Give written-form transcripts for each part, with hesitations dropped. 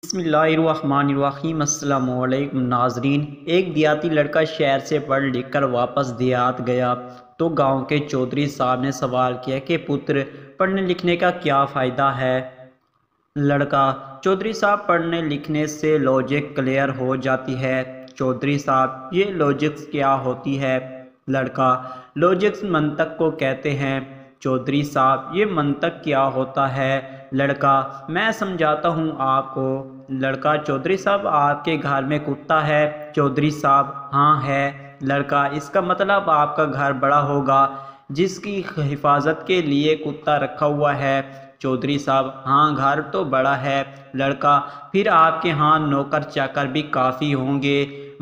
بسم اللہ الرحمن الرحیم۔ السلام علیکم ناظرین۔ ایک دیہاتی لڑکا شہر سے پڑھ لکھ کر واپس دیہات گیا تو گاؤں کے چودھری صاحب نے سوال کیا کہ پتر، پڑھنے لکھنے کا کیا فائدہ ہے؟ لڑکا: چودھری صاحب، پڑھنے لکھنے سے لاجک کلیئر ہو جاتی ہے۔ چودھری صاحب: یہ لاجکس کیا ہوتی ہے؟ لڑکا: لاجکس منطق کو کہتے ہیں۔ چودھری صاحب: یہ منطق کیا ہوتا ہے؟ لڑکا: میں سمجھاتا ہوں آپ کو۔ لڑکا: چودھری صاحب، آپ کے گھر میں کتا ہے؟ چودھری صاحب: ہاں ہے۔ لڑکا: اس کا مطلب آپ کا گھر بڑا ہوگا جس کی حفاظت کے لیے کتا رکھا ہوا ہے؟ چودھری صاحب: ہاں، گھر تو بڑا ہے۔ لڑکا: پھر آپ کے ہاں نوکر چاکر بھی کافی ہوں گے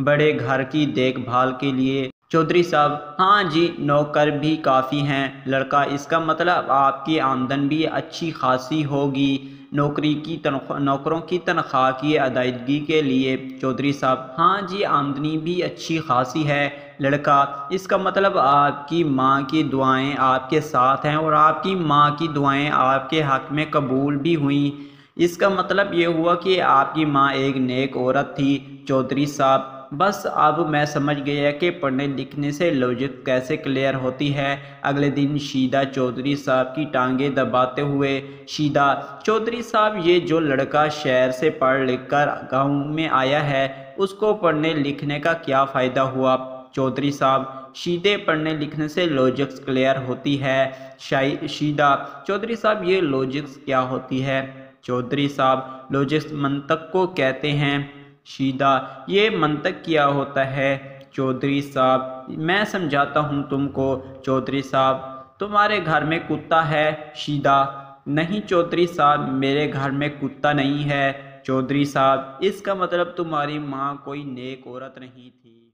بڑے گھر کی دیکھ بھال کے لیے؟ چودھری صاحب: ہاں جی، نوکر بھی کافی ہیں۔ لڑکا: اس کا مطلب آپ کی آمدن بھی اچھی خاصی ہوگی نوکروں کی تنخواہ کی ادائیگی کے لیے؟ چودھری صاحب: ہاں جی، آمدنی بھی اچھی خاصی ہے۔ لڑکا: اس کا مطلب آپ کی ماں کی دعائیں آپ کے ساتھ ہیں اور آپ کی ماں کی دعائیں آپ کے حق میں قبول بھی ہوئیں۔ اس کا مطلب یہ ہوا کہ آپ کی ماں ایک نیک عورت تھی۔ چودھری صاحب: بس اب میں سمجھ گیا کہ پڑھنے لکھنے سے لاجک کیسے کلیئر ہوتی ہے۔ اگلے دن شیدا چودھری صاحب کی ٹانگیں دباتے ہوئے: شیدا: چودھری صاحب، یہ جو لڑکا شہر سے پڑھ لکھ کر گاؤں میں آیا ہے اس کو پڑھنے لکھنے کا کیا فائدہ ہوا؟ چودھری صاحب: شیدے، پڑھنے لکھنے سے لاجکس کلیئر ہوتی ہے۔ شیدا: چودھری صاحب، یہ لاجکس کیا ہوتی ہے؟ چودھری صاحب: لاجکس منطق کو کہتے ہیں۔ شیدا: یہ منطق کیا ہوتا ہے؟ چودھری صاحب: میں سمجھاتا ہوں تم کو۔ چودھری صاحب: تمہارے گھر میں کتا ہے؟ شیدا: نہیں چودھری صاحب، میرے گھر میں کتا نہیں ہے۔ چودھری صاحب: اس کا مطلب تمہاری ماں کوئی نیک عورت نہیں تھی۔